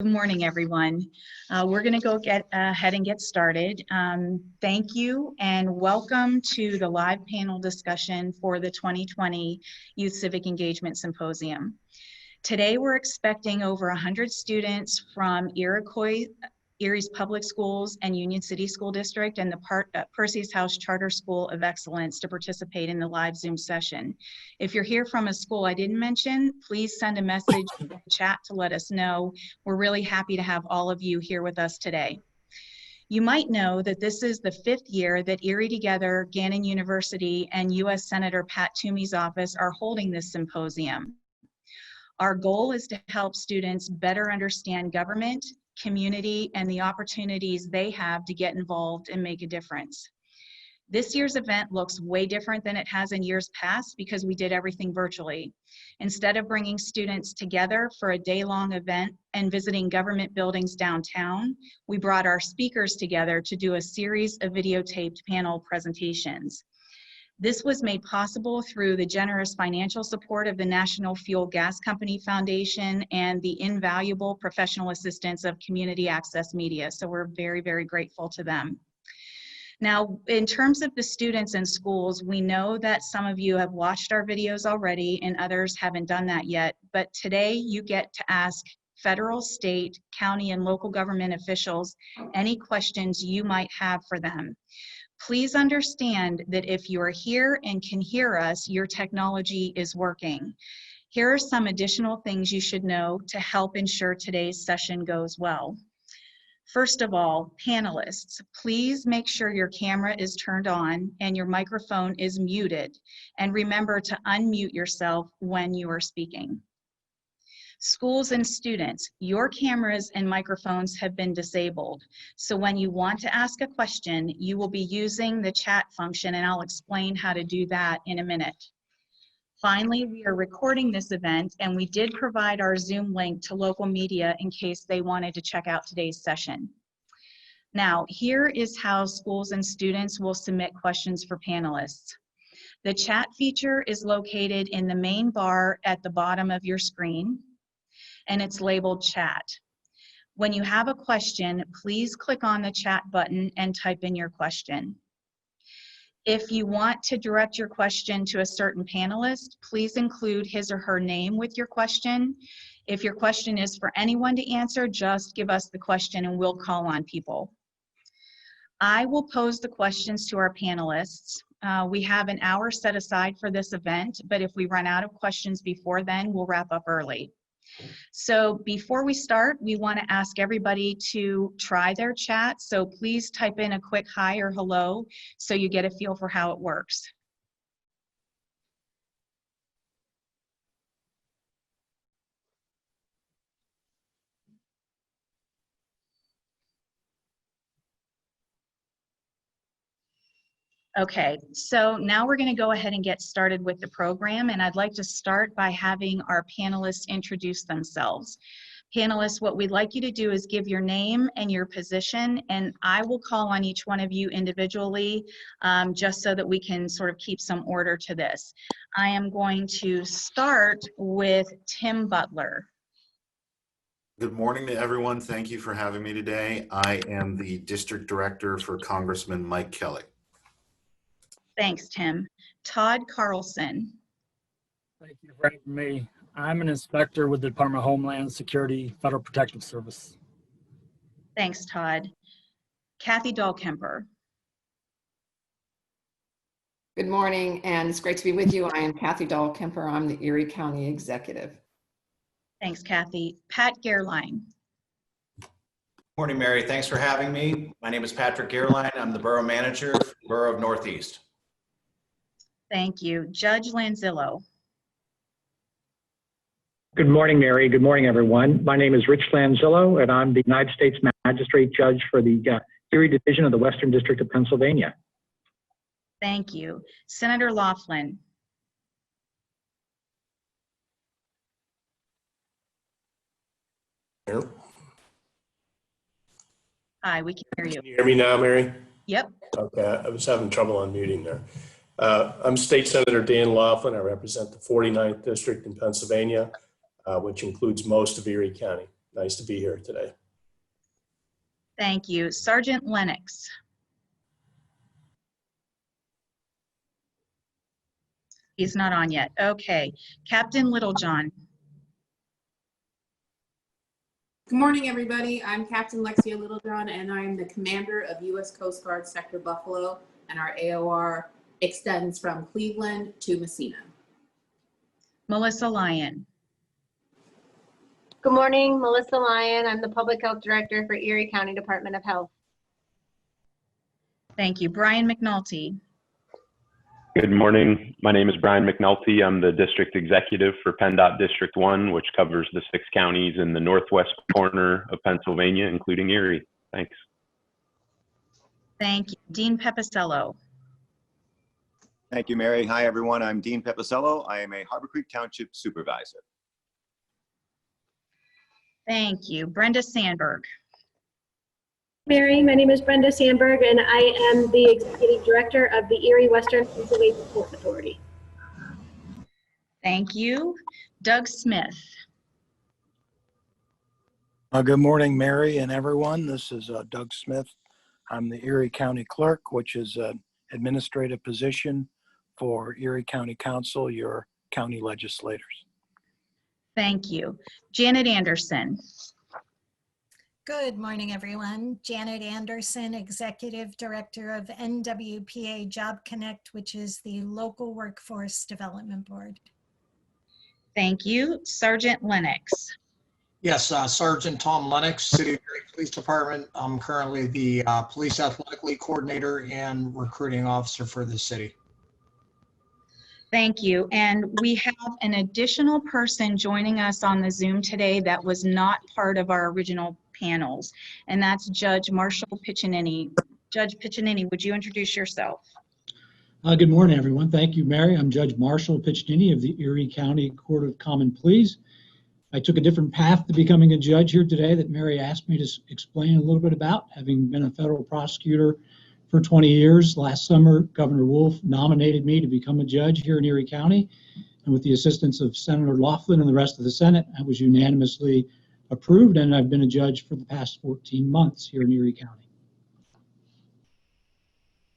Good morning, everyone. We're going to go ahead and get started. Thank you and welcome to the live panel discussion for the 2020 Youth Civic Engagement Symposium. Today, we're expecting over 100 students from Erie's Public Schools and Union City School District and the Percy's House Charter School of Excellence to participate in the live Zoom session. If you're here from a school I didn't mention, please send a message in the chat to let us know. We're really happy to have all of you here with us today. You might know that this is the 5th year that Erie Together, Gannon University, and U.S. Senator Pat Toomey's office are holding this symposium. Our goal is to help students better understand government, community, and the opportunities they have to get involved and make a difference. This year's event looks way different than it has in years past because we did everything virtually. Instead of bringing students together for a day-long event and visiting government buildings downtown, we brought our speakers together to do a series of videotaped panel presentations. This was made possible through the generous financial support of the National Fuel Gas Company Foundation and the invaluable professional assistance of Community Access Media. So we're very, very grateful to them. Now, in terms of the students and schools, we know that some of you have watched our videos already and others haven't done that yet, but today you get to ask federal, state, county, and local government officials any questions you might have for them. Please understand that if you are here and can hear us, your technology is working. Here are some additional things you should know to help ensure today's session goes well. First of all, panelists, please make sure your camera is turned on and your microphone is muted. And remember to unmute yourself when you are speaking. Schools and students, your cameras and microphones have been disabled. So when you want to ask a question, you will be using the chat function, and I'll explain how to do that in a minute. Finally, we are recording this event, and we did provide our Zoom link to local media in case they wanted to check out today's session. Now, here is how schools and students will submit questions for panelists. The chat feature is located in the main bar at the bottom of your screen, and it's labeled chat. When you have a question, please click on the chat button and type in your question. If you want to direct your question to a certain panelist, please include his or her name with your question. If your question is for anyone to answer, just give us the question and we'll call on people. I will pose the questions to our panelists. We have an hour set aside for this event, but if we run out of questions before then, we'll wrap up early. So before we start, we want to ask everybody to try their chat. So please type in a quick hi or hello so you get a feel for how it works. Okay, so now we're going to go ahead and get started with the program, and I'd like to start by having our panelists introduce themselves. Panelists, what we'd like you to do is give your name and your position, and I will call on each one of you individually just so that we can sort of keep some order to this. I am going to start with Tim Butler. Good morning to everyone. Thank you for having me today. I am the District Director for Congressman Mike Kelly. Thanks, Tim. Todd Carlson. Thank you for having me. I'm an inspector with the Department of Homeland Security, Federal Protective Service. Thanks, Todd. Kathy Dahlkemper. Good morning, and it's great to be with you. I am Kathy Dahlkemper. I'm the Erie County Executive. Thanks, Kathy. Pat Gerline. Morning, Mary. Thanks for having me. My name is Patrick Gerline. I'm the Borough Manager for the Borough of Northeast. Thank you. Judge Lanzillo. Good morning, Mary. Good morning, everyone. My name is Rich Lanzillo, and I'm the United States Magistrate Judge for the Erie Division of the Western District of Pennsylvania. Thank you. Senator Laughlin. Hi, we can hear you. Can you hear me now, Mary? Yep. Okay, I was having trouble unmuting there. I'm State Senator Dan Laughlin. I represent the 49th District in Pennsylvania, which includes most of Erie County. Nice to be here today. Thank you. Sergeant Lenox. He's not on yet. Okay. Captain Littlejohn. Good morning, everybody. I'm Captain Lexia Littlejohn, and I'm the commander of U.S. Coast Guard Sector Buffalo, and our AOR extends from Cleveland to Messina. Melissa Lyon. Good morning, Melissa Lyon. I'm the Public Health Director for Erie County Department of Health. Thank you. Brian McNulty. Good morning. My name is Brian McNulty. I'm the District Executive for PennDOT District 1, which covers the 6 counties in the northwest corner of Pennsylvania, including Erie. Thanks. Thank you. Dean Pepicello. Thank you, Mary. Hi, everyone. I'm Dean Pepicello. I am a Harbor Creek Township Supervisor. Thank you. Brenda Sandberg. Mary, my name is Brenda Sandberg, and I am the Executive Director of the Erie Western Pennsylvania Port Authority. Thank you. Doug Smith. Good morning, Mary and everyone. This is Doug Smith. I'm the Erie County Clerk, which is an administrative position for Erie County Council, your county legislators. Thank you. Janet Anderson. Good morning, everyone. Janet Anderson, Executive Director of NWPA Job Connect, which is the local workforce development board. Thank you. Sergeant Lennox. Yes, Sergeant Tom Lennox, City of Erie Police Department. I'm currently the Police Athletic League Coordinator and Recruiting Officer for the city. Thank you. And we have an additional person joining us on the Zoom today that was not part of our original panels, and that's Judge Marshall Piccinini. Judge Piccinini, would you introduce yourself? Good morning, everyone. Thank you, Mary. I'm Judge Marshall Piccinini of the Erie County Court of Common Pleas. I took a different path to becoming a judge here today that Mary asked me to explain a little bit about, having been a federal prosecutor for 20 years. Last summer, Governor Wolf nominated me to become a judge here in Erie County. And with the assistance of Senator Laughlin and the rest of the Senate, I was unanimously approved, and I've been a judge for the past 14 months here in Erie County.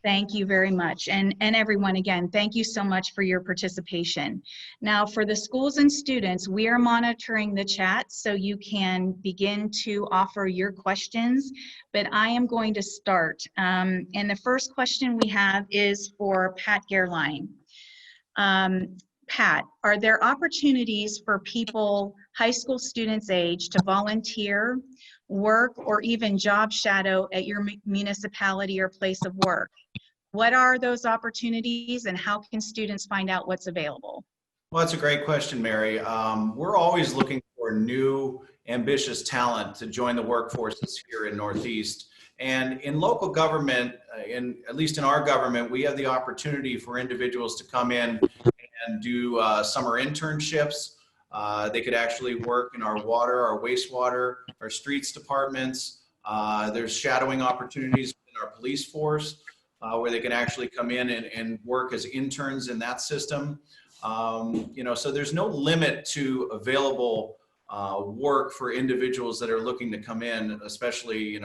Thank you very much. And everyone, again, thank you so much for your participation. Now, for the schools and students, we are monitoring the chat so you can begin to offer your questions, but I am going to start. And the first question we have is for Pat Gerline. Pat, are there opportunities for people, high school students age, to volunteer, work, or even job shadow at your municipality or place of work? What are those opportunities, and how can students find out what's available? Well, that's a great question, Mary. We're always looking for new, ambitious talent to join the workforces here in Northeast. And in local government, at least in our government, we have the opportunity for individuals to come in and do summer internships. They could actually work in our water, our wastewater, our streets departments. There's shadowing opportunities in our police force where they can actually come in and work as interns in that system. So there's no limit to available work for individuals that are looking to come in, especially,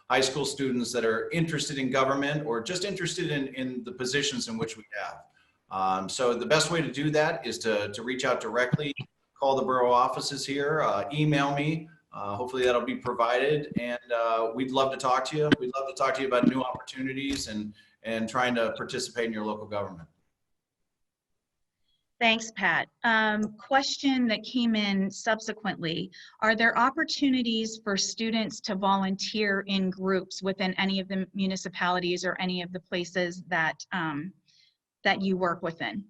high school students that are interested in government or just interested in the positions in which we have. So the best way to do that is to reach out directly, call the borough offices here, email me. Hopefully that'll be provided, and we'd love to talk to you. We'd love to talk to you about new opportunities and trying to participate in your local government. Thanks, Pat. Question that came in subsequently: are there opportunities for students to volunteer in groups within any of the municipalities or any of the places that that you work within?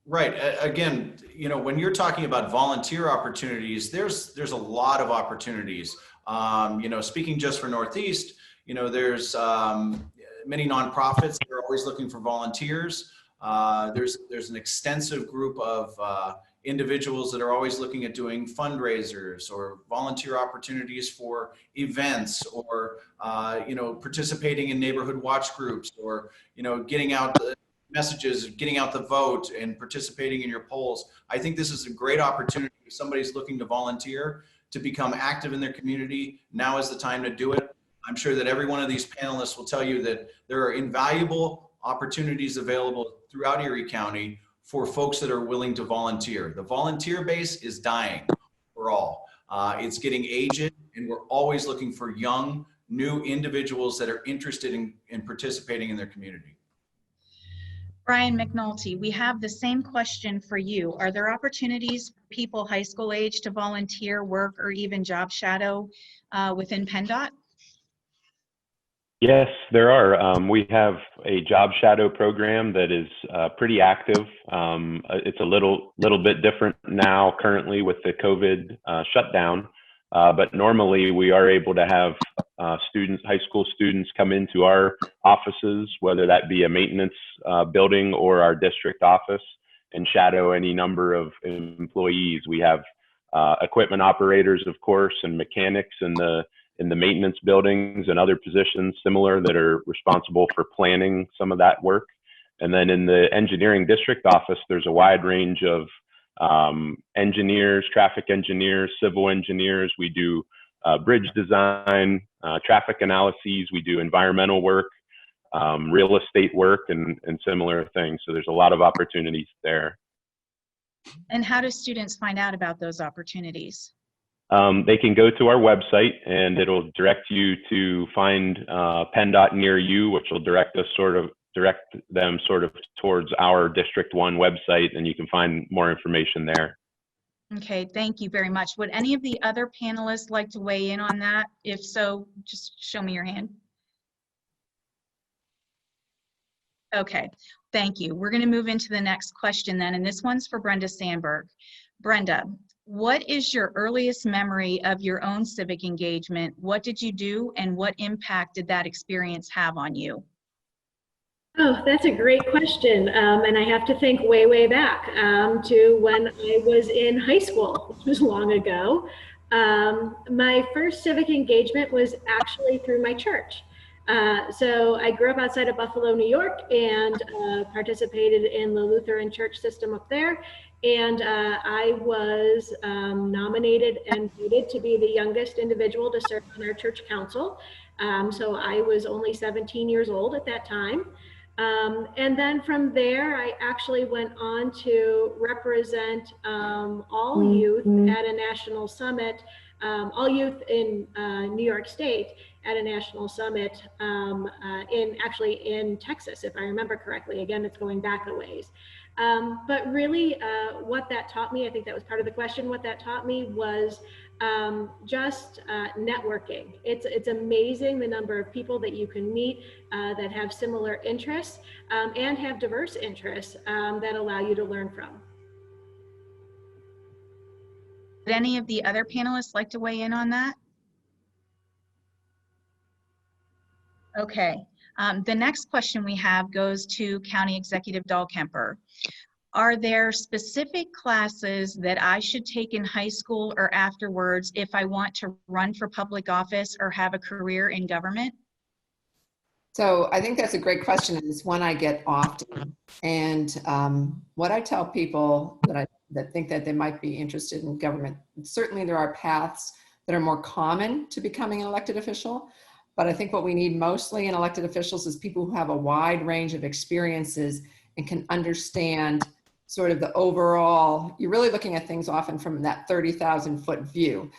Right. Again, when you're talking about volunteer opportunities, there's a lot of opportunities. Speaking just for Northeast, there's many nonprofits that are always looking for volunteers. There's an extensive group of individuals that are always looking at doing fundraisers or volunteer opportunities for events, or participating in neighborhood watch groups, or getting out the messages, getting out the vote, and participating in your polls. I think this is a great opportunity, somebody's looking to volunteer, to become active in their community, now is the time to do it. I'm sure that every one of these panelists will tell you that there are invaluable opportunities available throughout Erie County for folks that are willing to volunteer. The volunteer base is dying overall. It's getting aged, and we're always looking for young, new individuals that are interested in participating in their community. Brian McNulty, we have the same question for you. Are there opportunities for people high school age to volunteer, work, or even job shadow within PennDOT? Yes, there are. We have a job shadow program that is pretty active. It's a little bit different now currently with the COVID shutdown, but normally we are able to have high school students come into our offices, whether that be a maintenance building or our district office, and shadow any number of employees. We have equipment operators, of course, and mechanics in the maintenance buildings and other positions similar that are responsible for planning some of that work. And then in the engineering district office, there's a wide range of engineers, traffic engineers, civil engineers. We do bridge design, traffic analyses. We do environmental work, real estate work, and similar things. So there's a lot of opportunities there. And how do students find out about those opportunities? They can go to our website, and it'll direct you to find PennDOT near you, which will direct them towards our District 1 website, and you can find more information there. Okay, thank you very much. Would any of the other panelists like to weigh in on that? If so, just show me your hand. Okay, thank you. We're going to move into the next question then, and this one's for Brenda Sandberg. Brenda, what is your earliest memory of your own civic engagement? What did you do, and what impact did that experience have on you? Oh, that's a great question. And I have to think way back to when I was in high school, which was long ago. My first civic engagement was actually through my church. So I grew up outside of Buffalo, New York, and participated in the Lutheran church system up there. And I was nominated and voted to be the youngest individual to serve on our church council. So I was only 17 years old at that time. And then from there, I actually went on to represent all youth at a national summit, all youth in New York State at a national summit in Texas, if I remember correctly. Again, it's going back a ways. But really what that taught me, I think that was part of the question, what that taught me was just networking. It's amazing the number of people that you can meet that have similar interests and have diverse interests that allow you to learn from. Would any of the other panelists like to weigh in on that? Okay, the next question we have goes to County Executive Dahlkemper. Are there specific classes that I should take in high school or afterwards if I want to run for public office or have a career in government? So I think that's a great question, and it's one I get often. And what I tell people that think that they might be interested in government, certainly there are paths that are more common to becoming an elected official. But I think what we need mostly in elected officials is people who have a wide range of experiences and can understand sort of the overall, you're really looking at things often from that 30,000 foot view.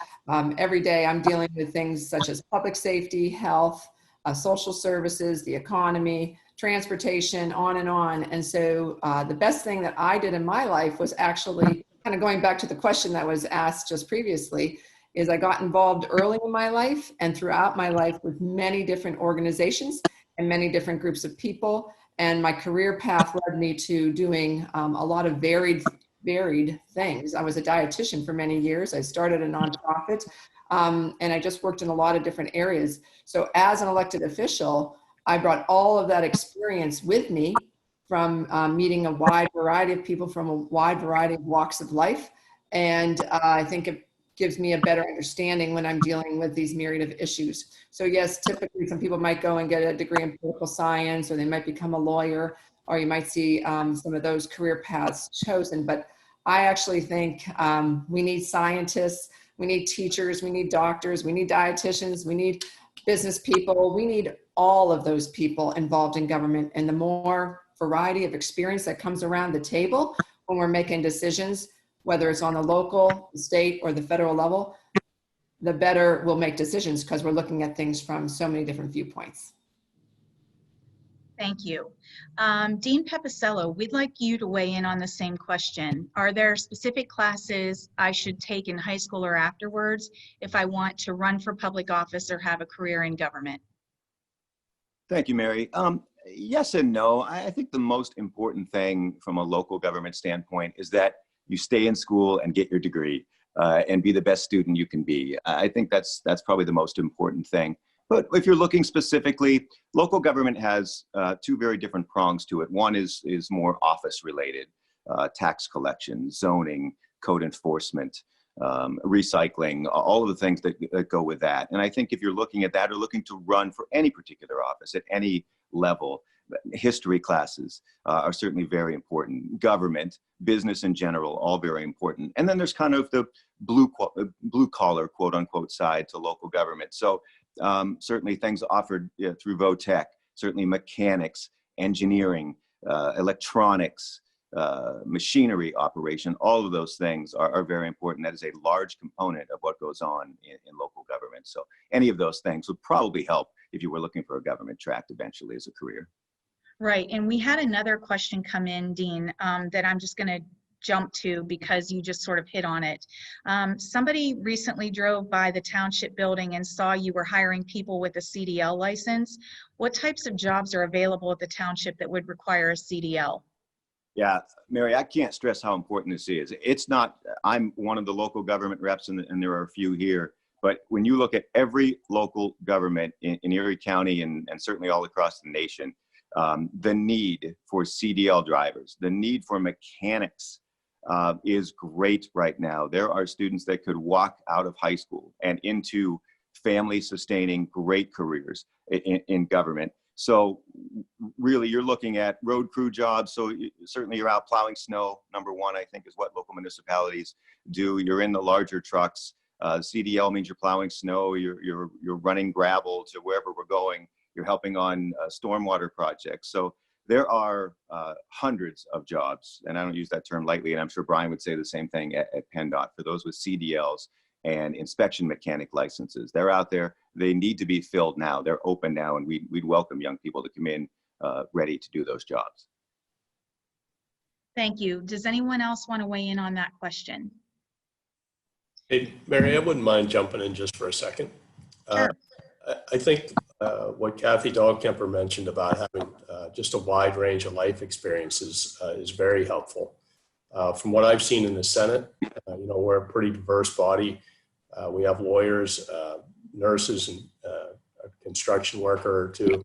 Every day I'm dealing with things such as public safety, health, social services, the economy, transportation, on and on. And so the best thing that I did in my life was actually kind of going back to the question that was asked just previously, is I got involved early in my life and throughout my life with many different organizations and many different groups of people. And my career path led me to doing a lot of varied things. I was a dietitian for many years. I started a nonprofit, and I just worked in a lot of different areas. So as an elected official, I brought all of that experience with me from meeting a wide variety of people from a wide variety of walks of life. And I think it gives me a better understanding when I'm dealing with these myriad of issues. So yes, typically some people might go and get a degree in political science, or they might become a lawyer, or you might see some of those career paths chosen. But I actually think we need scientists, we need teachers, we need doctors, we need dietitians, we need business people, we need all of those people involved in government. And the more variety of experience that comes around the table when we're making decisions, whether it's on the local, state, or the federal level, the better we'll make decisions because we're looking at things from so many different viewpoints. Thank you. Dean Pepicello, we'd like you to weigh in on the same question. Are there specific classes I should take in high school or afterwards if I want to run for public office or have a career in government? Thank you, Mary. Yes and no. I think the most important thing from a local government standpoint is that you stay in school and get your degree and be the best student you can be. I think that's probably the most important thing. But if you're looking specifically, local government has two very different prongs to it. One is more office related, tax collection, zoning, code enforcement, recycling, all of the things that go with that. And I think if you're looking at that or looking to run for any particular office at any level, history classes are certainly very important. Government, business in general, all very important. And then there's kind of the blue collar, quote unquote, side to local government. So certainly things offered through VOTEC, certainly mechanics, engineering, electronics, machinery operation, all of those things are very important. That is a large component of what goes on in local government. So any of those things would probably help if you were looking for a government track eventually as a career. Right, and we had another question come in, Dean, that I'm just going to jump to because you just sort of hit on it. Somebody recently drove by the township building and saw you were hiring people with a CDL license. What types of jobs are available at the township that would require a CDL? Yeah, Mary, I can't stress how important this is. It's not, I'm one of the local government reps and there are a few here, but when you look at every local government in Erie County and certainly all across the nation, the need for CDL drivers, the need for mechanics is great right now. There are students that could walk out of high school and into family sustaining great careers in government. So really you're looking at road crew jobs. So certainly you're out plowing snow, number one, I think is what local municipalities do. You're in the larger trucks. CDL means you're plowing snow, you're running gravel to wherever we're going. You're helping on stormwater projects. So there are hundreds of jobs, and I don't use that term lightly, and I'm sure Brian would say the same thing at PennDOT for those with CDLs and inspection mechanic licenses. They're out there. They need to be filled now. They're open now, and we'd welcome young people to come in ready to do those jobs. Thank you. Does anyone else want to weigh in on that question? Hey, Mary, I wouldn't mind jumping in just for a second. Sure. I think what Kathy Dahlkemper mentioned about having just a wide range of life experiences is very helpful. From what I've seen in the Senate, we're a pretty diverse body. We have lawyers, nurses, and a construction worker or two.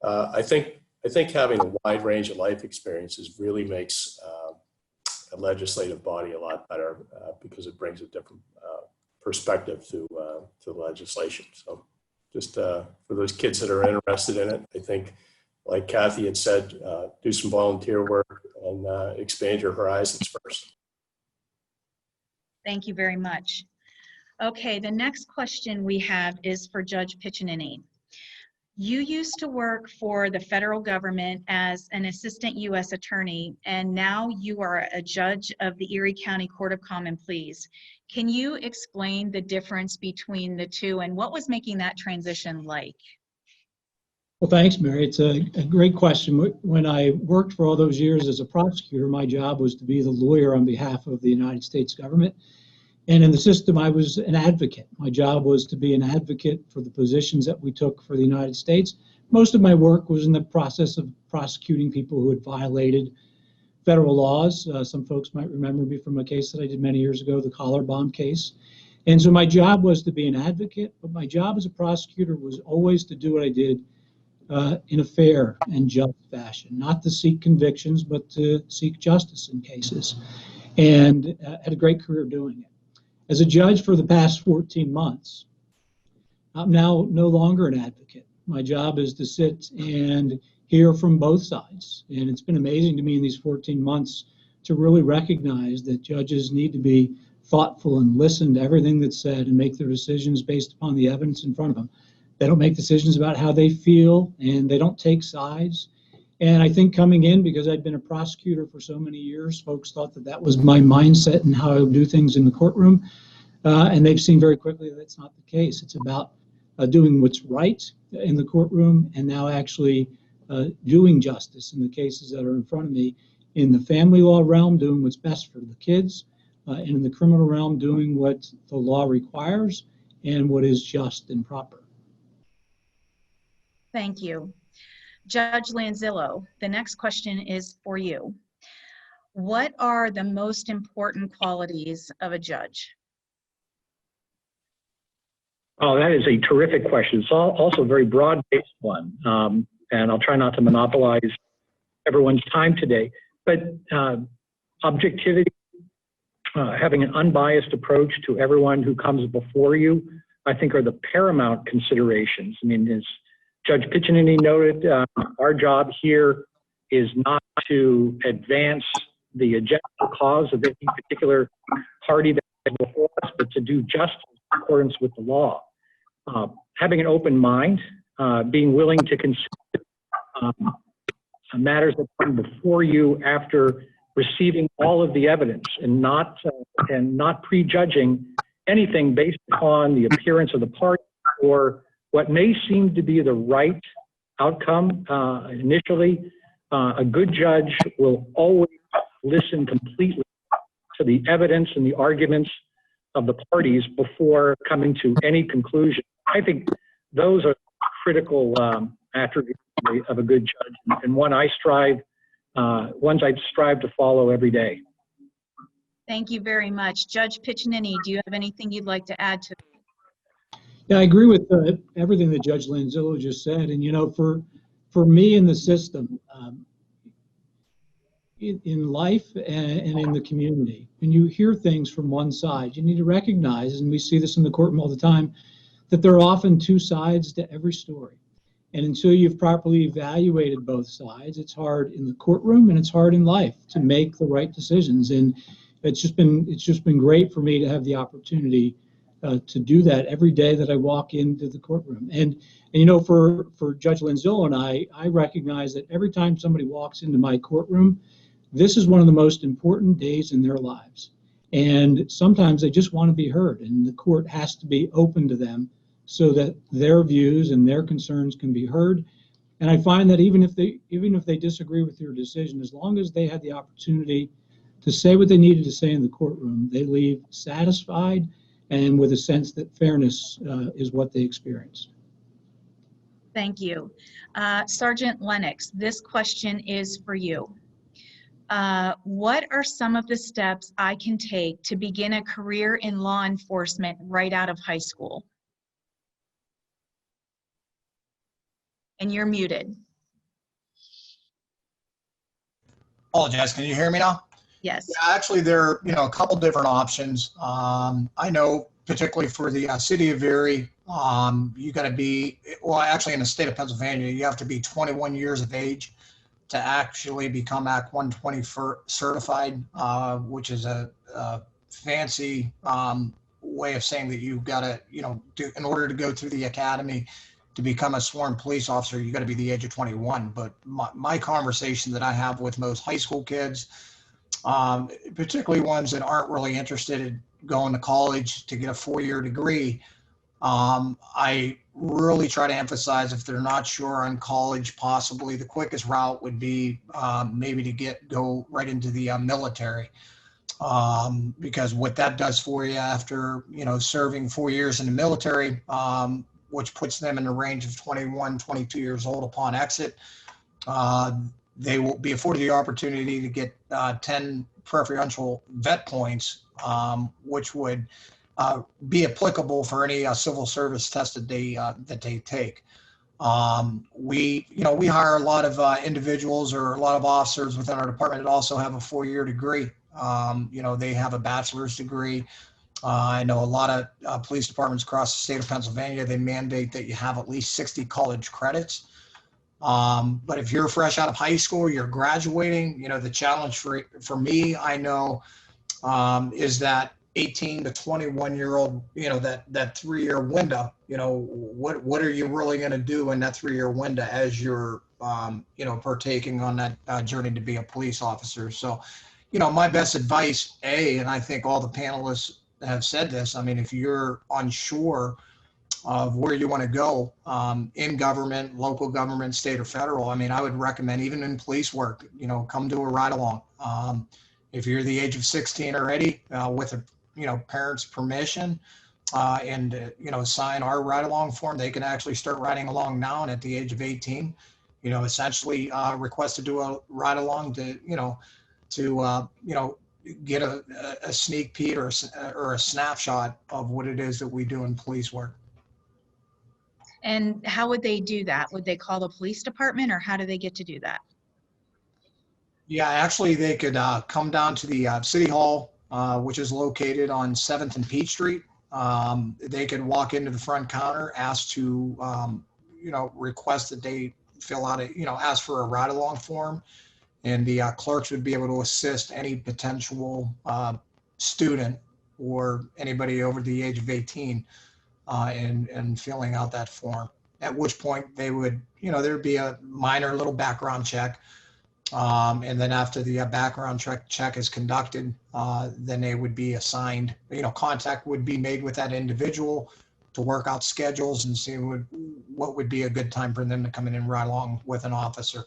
I think having a wide range of life experiences really makes a legislative body a lot better because it brings a different perspective to the legislation. So just for those kids that are interested in it, I think, like Kathy had said, do some volunteer work and expand your horizons first. Thank you very much. Okay, the next question we have is for Judge Piccinini. You used to work for the federal government as an assistant U.S. attorney, and now you are a judge of the Erie County Court of Common Pleas. Can you explain the difference between the two and what was making that transition like? Well, thanks, Mary. It's a great question. When I worked for all those years as a prosecutor, my job was to be the lawyer on behalf of the United States government. And in the system, I was an advocate. My job was to be an advocate for the positions that we took for the United States. Most of my work was in the process of prosecuting people who had violated federal laws. Some folks might remember me from a case that I did many years ago, the collar bomb case. And so my job was to be an advocate, but my job as a prosecutor was always to do what I did in a fair and just fashion, not to seek convictions, but to seek justice in cases, and had a great career doing it. As a judge for the past 14 months, I'm now no longer an advocate. My job is to sit and hear from both sides. And it's been amazing to me in these 14 months to really recognize that judges need to be thoughtful and listen to everything that's said and make their decisions based upon the evidence in front of them. They don't make decisions about how they feel, and they don't take sides. And I think coming in, because I'd been a prosecutor for so many years, folks thought that that was my mindset and how I would do things in the courtroom. And they've seen very quickly that that's not the case. It's about doing what's right in the courtroom and now actually doing justice in the cases that are in front of me. In the family law realm, doing what's best for the kids, and in the criminal realm, doing what the law requires and what is just and proper. Thank you. Judge Lanzillo, the next question is for you. What are the most important qualities of a judge? Oh, that is a terrific question. It's also a very broad-based one, and I'll try not to monopolize everyone's time today. But objectivity, having an unbiased approach to everyone who comes before you, I think are the paramount considerations. I mean, as Judge Piccinini noted, our job here is not to advance the agenda cause of any particular party that is before us, but to do justice in accordance with the law. Having an open mind, being willing to consider matters that come before you after receiving all of the evidence, and not prejudging anything based upon the appearance of the party or what may seem to be the right outcome initially. A good judge will always listen completely to the evidence and the arguments of the parties before coming to any conclusion. I think those are critical attributes of a good judge, and ones I strive to follow every day. Thank you very much. Judge Piccinini, do you have anything you'd like to add to? Yeah, I agree with everything that Judge Lanzillo just said. And, you know, for me in the system, in life and in the community, when you hear things from one side, you need to recognize, and we see this in the courtroom all the time, that there are often two sides to every story. And until you've properly evaluated both sides, it's hard in the courtroom and it's hard in life to make the right decisions. And it's just been great for me to have the opportunity to do that every day that I walk into the courtroom. And you know, for Judge Lanzillo and I recognize that every time somebody walks into my courtroom, this is one of the most important days in their lives. And sometimes they just want to be heard, and the court has to be open to them so that their views and their concerns can be heard. And I find that even if they disagree with your decision, as long as they had the opportunity to say what they needed to say in the courtroom, they leave satisfied and with a sense that fairness is what they experienced. Thank you. Sergeant Lenox, this question is for you. What are some of the steps I can take to begin a career in law enforcement right out of high school? And you're muted. Apologize, can you hear me now? Yes. Yeah, actually, there are a couple different options. I know particularly for the city of Erie, you got to be, well, actually in the state of Pennsylvania, you have to be 21 years of age to actually become Act 120 certified, which is a fancy way of saying that you've got to, in order to go through the academy to become a sworn police officer, you got to be the age of 21. But my conversation that I have with most high school kids, particularly ones that aren't really interested in going to college to get a 4-year degree, I really try to emphasize, if they're not sure on college, possibly the quickest route would be maybe to go right into the military, because what that does for you after serving 4 years in the military, which puts them in the range of 21, 22 years old upon exit, they will be afforded the opportunity to get 10 preferential vet points, which would be applicable for any civil service test that they take. We hire a lot of individuals or a lot of officers within our department that also have a 4-year degree. They have a bachelor's degree. I know a lot of police departments across the state of Pennsylvania, they mandate that you have at least 60 college credits. But if you're fresh out of high school, you're graduating, you know, the challenge for me, I know, is that 18 to 21-year-old, you know, that 3-year window, you know, what are you really going to do in that 3-year window as you're, you know, partaking on that journey to be a police officer? So, you know, my best advice, and I think all the panelists have said this, I mean, if you're unsure of where you want to go in government, local government, state or federal, I mean, I would recommend, even in police work, you know, come to a ride along. If you're the age of 16 already, with a, you know, parents' permission, and you know, sign our ride along form, they can actually start riding along now. And at the age of 18, you know, essentially request to do a ride along to, you know, get a sneak peek or a snapshot of what it is that we do in police work. And how would they do that? Would they call the police department, or how do they get to do that? Yeah, actually, they could come down to the City Hall, which is located on 7th and Peach Street. They could walk into the front counter, ask to, you know, request that they fill out you know, ask for a ride-along form, and the clerks would be able to assist any potential student or anybody over the age of 18 in filling out that form. At which point they would, you know, there'd be a minor little background check. And then after the background check is conducted, then they would be assigned, you know, contact would be made with that individual to work out schedules and see what would be a good time for them to come in and ride along with an officer.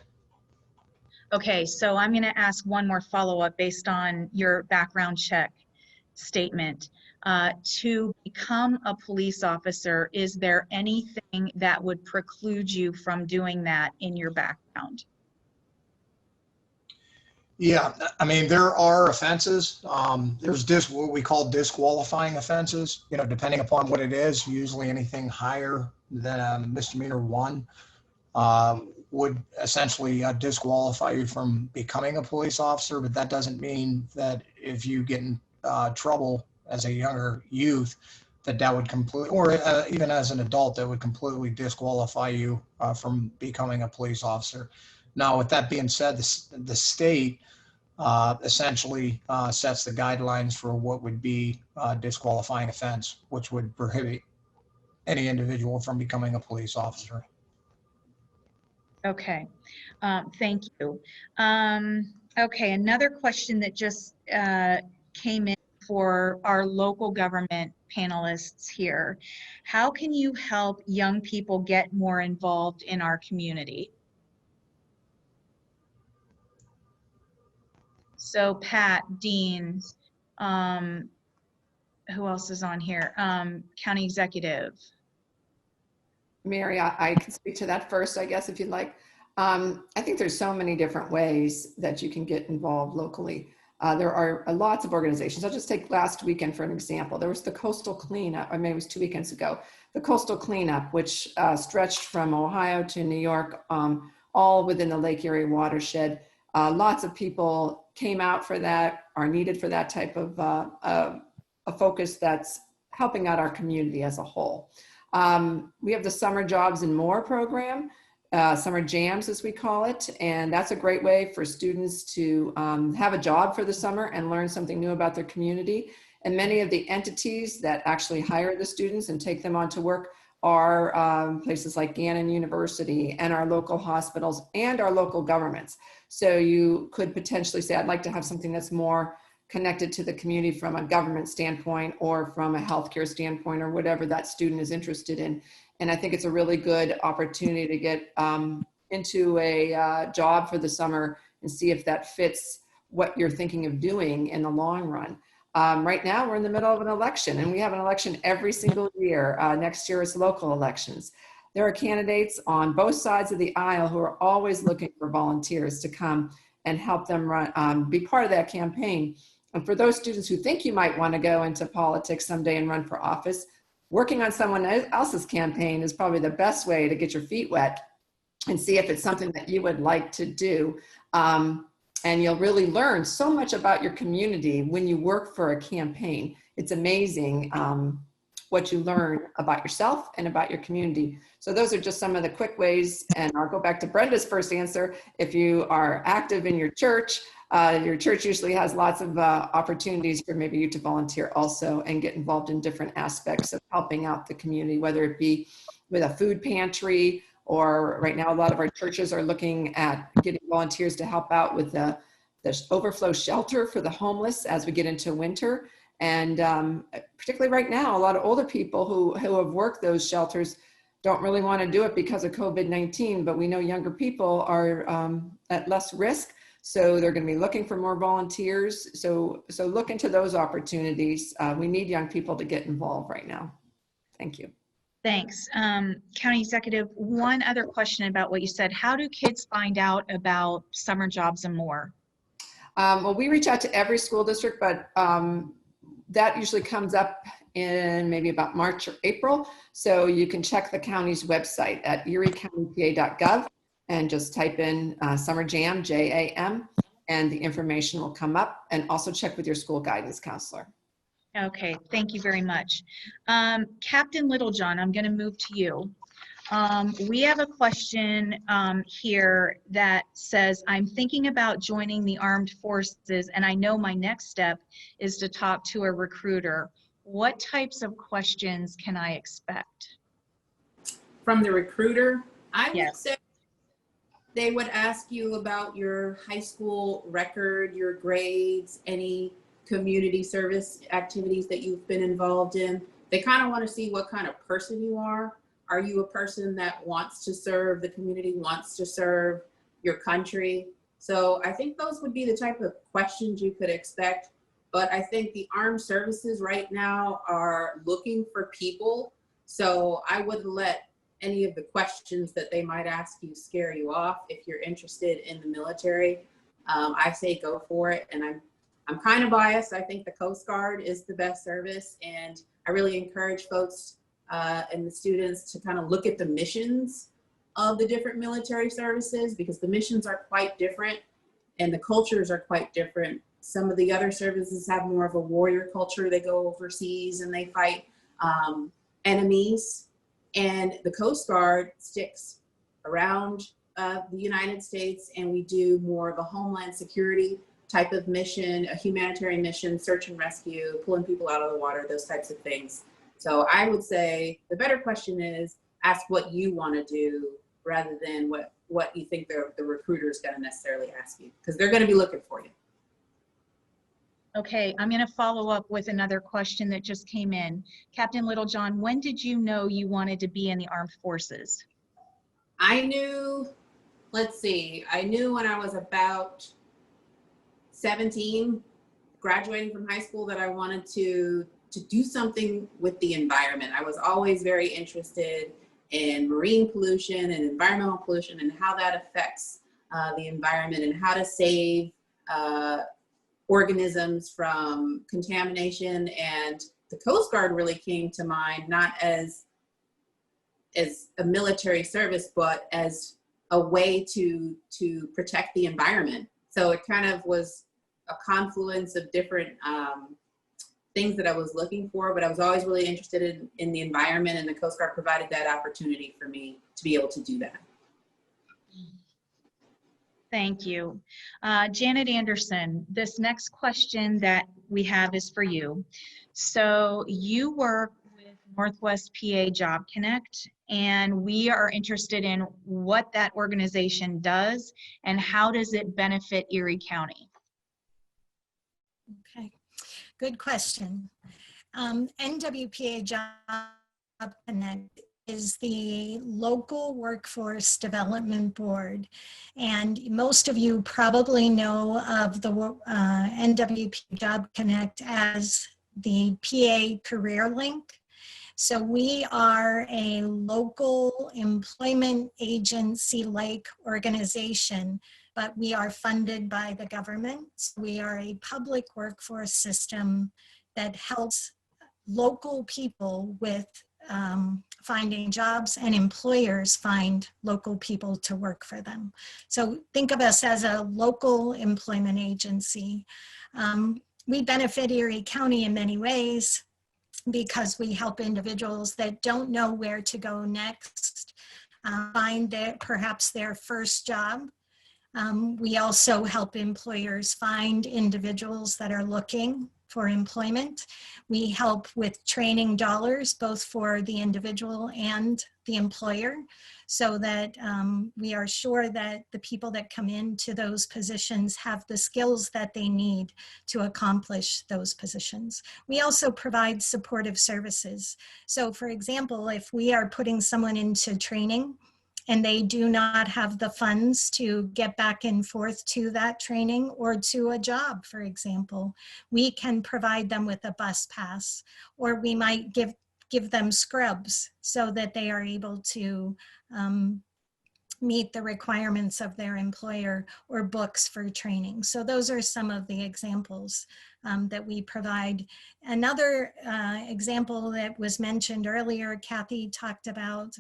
Okay, so I'm going to ask one more follow-up based on your background check statement. To become a police officer, is there anything that would preclude you from doing that in your background? Yeah, I mean, there are offenses. There's what we call disqualifying offenses, you know, depending upon what it is. Usually anything higher than misdemeanor 1 would essentially disqualify you from becoming a police officer. But that doesn't mean that if you get in trouble as a younger youth, that would completely, or even as an adult, that would completely disqualify you from becoming a police officer. Now, with that being said, the state essentially sets the guidelines for what would be a disqualifying offense, which would prohibit any individual from becoming a police officer. Okay, thank you. Okay, another question that just came in for our local government panelists here. How can you help young people get more involved in our community? So Pat, Dean, who else is on here? County Executive. Mary, I can speak to that first, I guess, if you'd like. I think there's so many different ways that you can get involved locally. There are lots of organizations. I'll just take last weekend for an example. There was the Coastal Cleanup, or maybe it was 2 weekends ago, the Coastal Cleanup, which stretched from Ohio to New York, all within the Lake Erie watershed. Lots of people came out for that, are needed for that type of a focus that's helping out our community as a whole. We have the Summer Jobs and More program, Summer Jams as we call it, and that's a great way for students to have a job for the summer and learn something new about their community. And many of the entities that actually hire the students and take them on to work are places like Gannon University and our local hospitals and our local governments. So you could potentially say, I'd like to have something that's more connected to the community from a government standpoint or from a healthcare standpoint or whatever that student is interested in. And I think it's a really good opportunity to get into a job for the summer and see if that fits what you're thinking of doing in the long run. Right now, we're in the middle of an election, and we have an election every single year. Next year is local elections. There are candidates on both sides of the aisle who are always looking for volunteers to come and help them run, be part of that campaign. And for those students who think you might want to go into politics someday and run for office, working on someone else's campaign is probably the best way to get your feet wet and see if it's something that you would like to do. And you'll really learn so much about your community when you work for a campaign. It's amazing what you learn about yourself and about your community. So those are just some of the quick ways. And I'll go back to Brenda's first answer. If you are active in your church usually has lots of opportunities for maybe you to volunteer also and get involved in different aspects of helping out the community, whether it be with a food pantry, or right now a lot of our churches are looking at getting volunteers to help out with the overflow shelter for the homeless as we get into winter. And particularly right now, a lot of older people who have worked those shelters don't really want to do it because of COVID-19, but we know younger people are at less risk. So they're going to be looking for more volunteers. So look into those opportunities. We need young people to get involved right now. Thank you. Thanks. County Executive, one other question about what you said. How do kids find out about summer jobs and more? Well, we reach out to every school district, but that usually comes up in maybe about March or April. So you can check the county's website at eriecountypa.gov and just type in Summer Jam, JAM, and the information will come up. And also check with your school guidance counselor. Okay, thank you very much. Captain Littlejohn, I'm going to move to you. We have a question here that says, I'm thinking about joining the armed forces, and I know my next step is to talk to a recruiter. What types of questions can I expect? From the recruiter, I would say they would ask you about your high school record, your grades, any community service activities that you've been involved in. They kind of want to see what kind of person you are. Are you a person that wants to serve the community, wants to serve your country? So I think those would be the type of questions you could expect. But I think the armed services right now are looking for people. So I wouldn't let any of the questions that they might ask you scare you off. If you're interested in the military, I say go for it. And I'm kind of biased. I think the Coast Guard is the best service. And I really encourage folks and the students to kind of look at the missions of the different military services, because the missions are quite different and the cultures are quite different. Some of the other services have more of a warrior culture. They go overseas and they fight enemies. And the Coast Guard sticks around the United States, and we do more of a homeland security type of mission, a humanitarian mission, search and rescue, pulling people out of the water, those types of things. So I would say the better question is ask what you want to do rather than what you think the recruiter is going to necessarily ask you, because they're going to be looking for you. Okay, I'm going to follow up with another question that just came in. Captain Littlejohn, when did you know you wanted to be in the armed forces? I knew, let's see, I knew when I was about 17, graduating from high school, that I wanted to do something with the environment. I was always very interested in marine pollution and environmental pollution and how that affects the environment and how to save organisms from contamination. And the Coast Guard really came to mind, not as a military service, but as a way to protect the environment. So it kind of was a confluence of different things that I was looking for, but I was always really interested in the environment, and the Coast Guard provided that opportunity for me to be able to do that. Thank you. Janet Anderson, this next question that we have is for you. So you work with Northwest PA Job Connect, and we are interested in what that organization does and how does it benefit Erie County? Okay, good question. NWPA Job Connect is the local workforce development board. And most of you probably know of the NWPA Job Connect as the PA Career Link. So we are a local employment agency-like organization, but we are funded by the government. We are a public workforce system that helps local people with finding jobs, and employers find local people to work for them. So think of us as a local employment agency. We benefit Erie County in many ways. because we help individuals that don't know where to go next find perhaps their first job. We also help employers find individuals that are looking for employment. We help with training dollars, both for the individual and the employer, so that we are sure that the people that come into those positions have the skills that they need to accomplish those positions. We also provide supportive services. So for example, if we are putting someone into training and they do not have the funds to get back and forth to that training or to a job, for example, we can provide them with a bus pass, or we might give them scrubs so that they are able to meet the requirements of their employer, or books for training. So those are some of the examples that we provide. Another example that was mentioned earlier, Kathy talked about,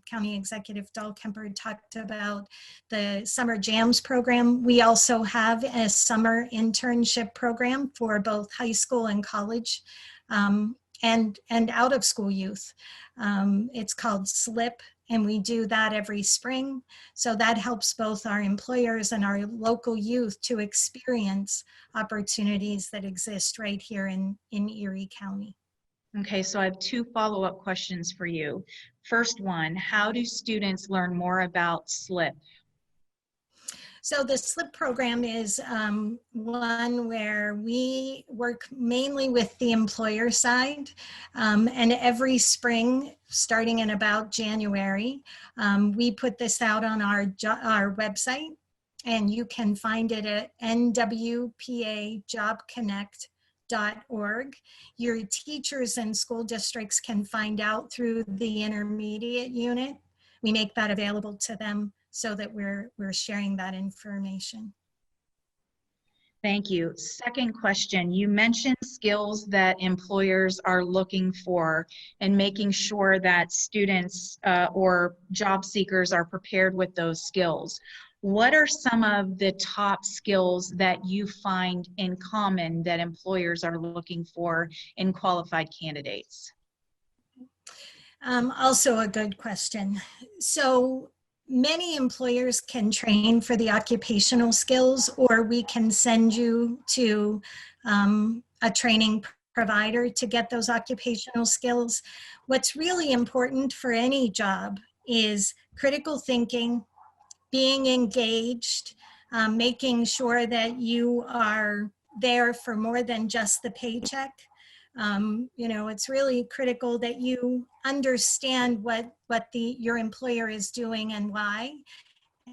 County Executive Dahlkemper talked about the Summer Jams program. We also have a summer internship program for both high school and college and out of school youth. It's called SLIP, and we do that every spring. So that helps both our employers and our local youth to experience opportunities that exist right here in Erie County. Okay, so I have two follow-up questions for you. First one, how do students learn more about SLIP? So the SLIP program is one where we work mainly with the employer side, and every spring, starting in about January, we put this out on our website, and you can find it at nwpajobconnect.org. Your teachers and school districts can find out through the intermediate unit. We make that available to them, so that we're sharing that information. Thank you. Second question, you mentioned skills that employers are looking for and making sure that students or job seekers are prepared with those skills. What are some of the top skills that you find in common that employers are looking for in qualified candidates? Also a good question. So many employers can train for the occupational skills, or we can send you to a training provider to get those occupational skills. What's really important for any job is critical thinking, being engaged, making sure that you are there for more than just the paycheck. You know, it's really critical that you understand what your employer is doing and why,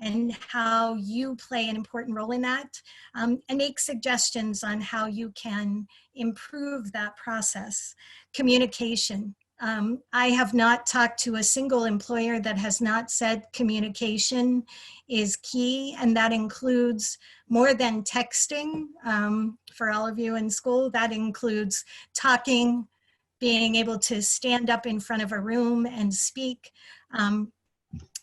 and how you play an important role in that, and make suggestions on how you can improve that process. Communication. I have not talked to a single employer that has not said communication is key, and that includes more than texting. For all of you in school, that includes talking, being able to stand up in front of a room and speak.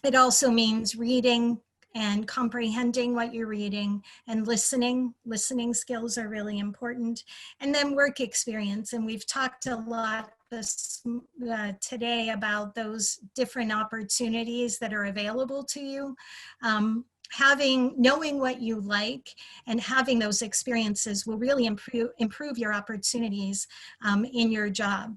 It also means reading and comprehending what you're reading, and listening. Listening skills are really important. And then work experience. And we've talked a lot today about those different opportunities that are available to you. Knowing what you like and having those experiences will really improve your opportunities in your job.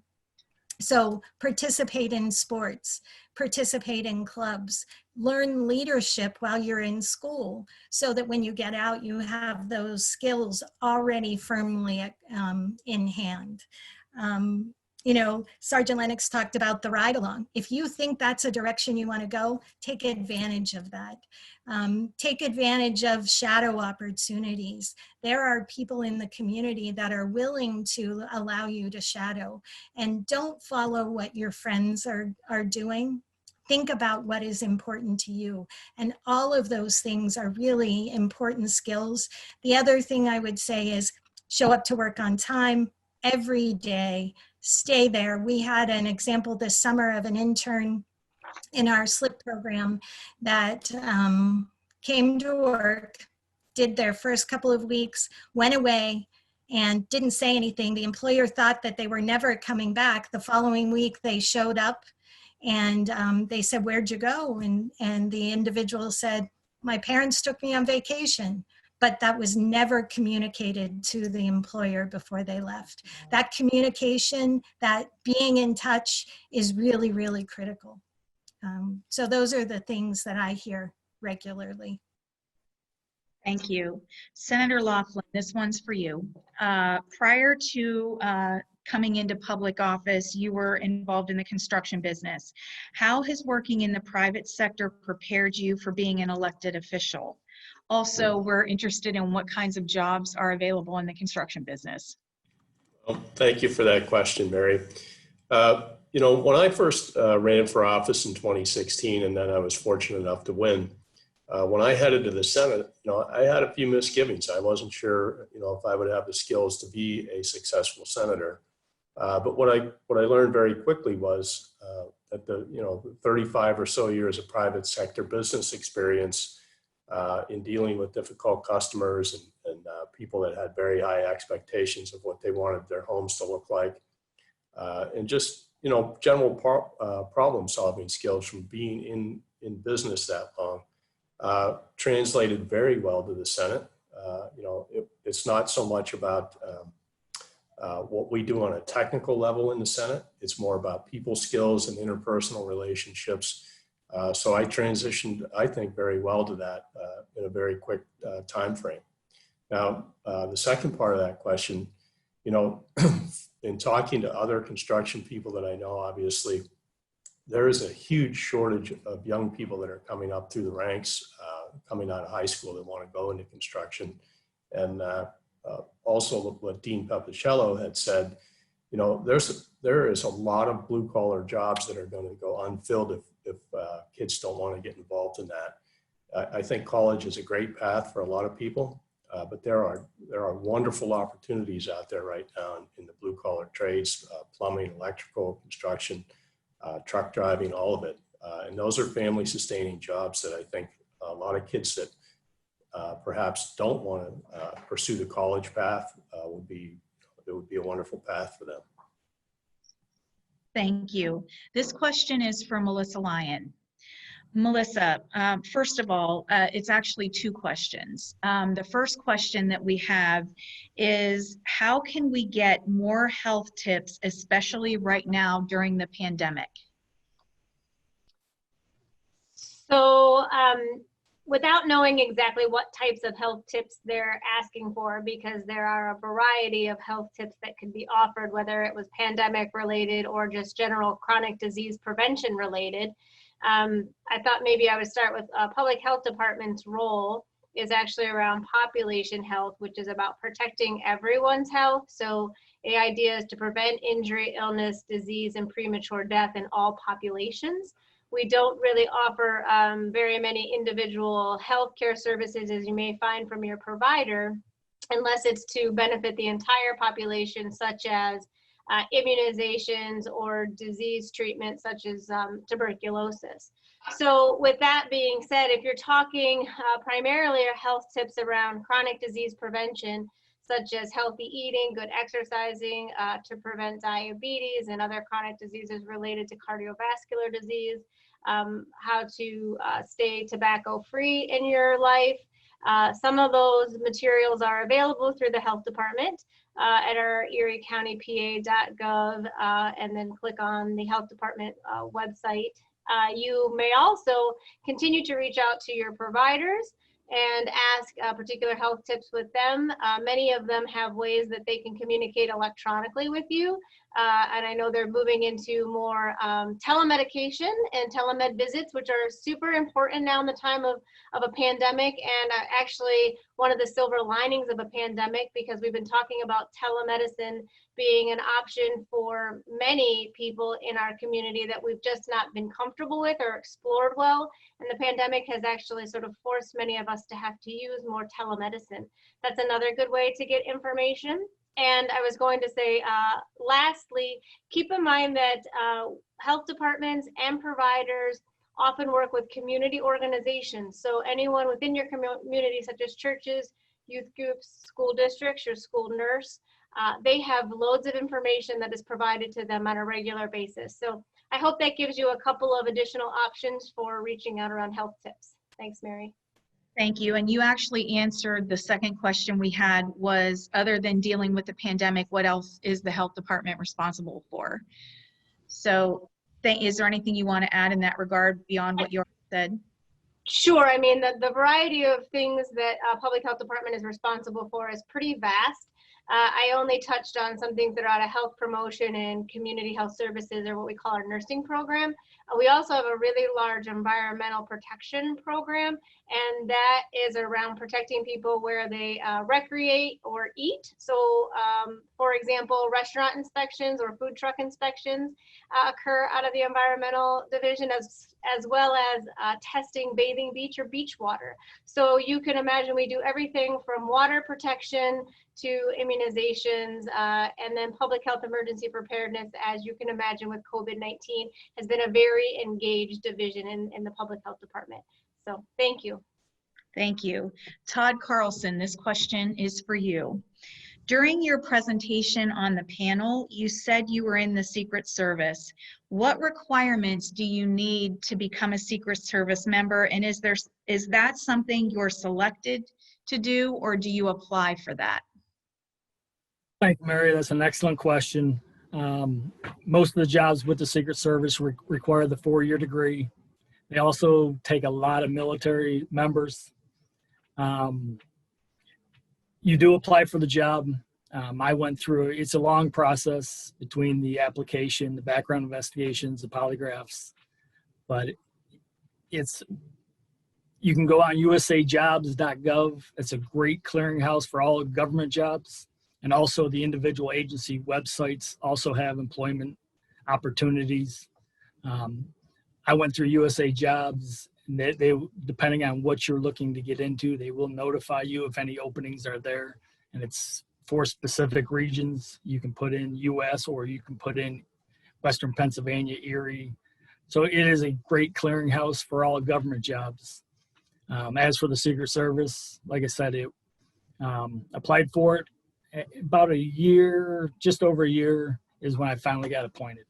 So participate in sports, participate in clubs, learn leadership while you're in school, so that when you get out, you have those skills already firmly in hand. You know, Sergeant Lennox talked about the ride along. If you think that's a direction you want to go, take advantage of that. Take advantage of shadow opportunities. There are people in the community that are willing to allow you to shadow, and don't follow what your friends are doing. Think about what is important to you. And all of those things are really important skills. The other thing I would say is show up to work on time every day. Stay there. We had an example this summer of an intern in our SLIP program that came to work, did their first couple of weeks, went away, and didn't say anything. The employer thought that they were never coming back. The following week they showed up and they said, "Where'd you go?" And the individual said, "My parents took me on vacation." But that was never communicated to the employer before they left. That communication, that being in touch is really, really critical. So those are the things that I hear regularly. Thank you. Senator Laughlin, this one's for you. Prior to coming into public office, you were involved in the construction business. How has working in the private sector prepared you for being an elected official? Also, we're interested in what kinds of jobs are available in the construction business. Well, thank you for that question, Mary. You know, when I first ran for office in 2016, and then I was fortunate enough to win, when I headed to the Senate, you know, I had a few misgivings. I wasn't sure, you know, if I would have the skills to be a successful senator. But what I learned very quickly was that the 35 or so years of private sector business experience in dealing with difficult customers and people that had very high expectations of what they wanted their homes to look like, and just, you know, general problem solving skills from being in business that long, translated very well to the Senate. You know, it's not so much about what we do on a technical level in the Senate. It's more about people skills and interpersonal relationships. So I transitioned, I think, very well to that in a very quick time frame. Now, the second part of that question, you know, in talking to other construction people that I know, obviously, there is a huge shortage of young people that are coming up through the ranks, coming out of high school that want to go into construction. And also what Dean Papacello had said, you know, there is a lot of blue collar jobs that are going to go unfilled if kids don't want to get involved in that. I think college is a great path for a lot of people, but there are wonderful opportunities out there right now in the blue collar trades, plumbing, electrical, construction, truck driving, all of it. And those are family sustaining jobs that I think a lot of kids that perhaps don't want to pursue the college path would be a wonderful path for them. Thank you. This question is from Melissa Lyon. Melissa, first of all, it's actually two questions. The first question that we have is, how can we get more health tips, especially right now during the pandemic? So without knowing exactly what types of health tips they're asking for, because there are a variety of health tips that can be offered, whether it was pandemic related or just general chronic disease prevention related, I thought maybe I would start with public health department's role is actually around population health, which is about protecting everyone's health. So the idea is to prevent injury, illness, disease, and premature death in all populations. We don't really offer very many individual healthcare services, as you may find from your provider, unless it's to benefit the entire population, such as immunizations or disease treatment, such as tuberculosis. So with that being said, if you're talking primarily health tips around chronic disease prevention, such as healthy eating, good exercising to prevent diabetes and other chronic diseases related to cardiovascular disease, how to stay tobacco-free in your life. Some of those materials are available through the health department at our eriecountypa.gov, and then click on the health department website. You may also continue to reach out to your providers and ask particular health tips with them. Many of them have ways that they can communicate electronically with you. And I know they're moving into more telemedication and telemed visits, which are super important now in the time of a pandemic, and actually one of the silver linings of a pandemic, because we've been talking about telemedicine being an option for many people in our community that we've just not been comfortable with or explored well. And the pandemic has actually sort of forced many of us to have to use more telemedicine. That's another good way to get information. And I was going to say, lastly, keep in mind that health departments and providers often work with community organizations. So anyone within your community, such as churches, youth groups, school districts, your school nurse. They have loads of information that is provided to them on a regular basis. So I hope that gives you a couple of additional options for reaching out around health tips. Thanks, Mary. Thank you. And you actually answered the second question we had was, other than dealing with the pandemic, what else is the health department responsible for? So is there anything you want to add in that regard beyond what you already said? Sure. I mean, the variety of things that public health department is responsible for is pretty vast. I only touched on some things that are out of health promotion and community health services, or what we call our nursing program. We also have a really large environmental protection program, and that is around protecting people where they recreate or eat. So, for example, restaurant inspections or food truck inspections occur out of the environmental division, as well as testing bathing beach or beach water. So you can imagine we do everything from water protection to immunizations, and then public health emergency preparedness, as you can imagine with COVID-19, has been a very engaged division in the public health department. So thank you. Thank you. Todd Carlson, this question is for you. During your presentation on the panel, you said you were in the Secret Service. What requirements do you need to become a Secret Service member? And is that something you're selected to do, or do you apply for that? Thank you, Mary. That's an excellent question. Most of the jobs with the Secret Service require the 4-year degree. They also take a lot of military members. You do apply for the job. I went through, it's a long process between the application, the background investigations, the polygraphs, but you can go on usajobs.gov. It's a great clearinghouse for all government jobs. And also the individual agency websites also have employment opportunities. I went through USA Jobs, and they, depending on what you're looking to get into, they will notify you if any openings are there. And it's for specific regions. You can put in US, or you can put in Western Pennsylvania, Erie. So it is a great clearinghouse for all government jobs. As for the Secret Service, like I said, applied for it. About a year, just over a year, is when I finally got appointed.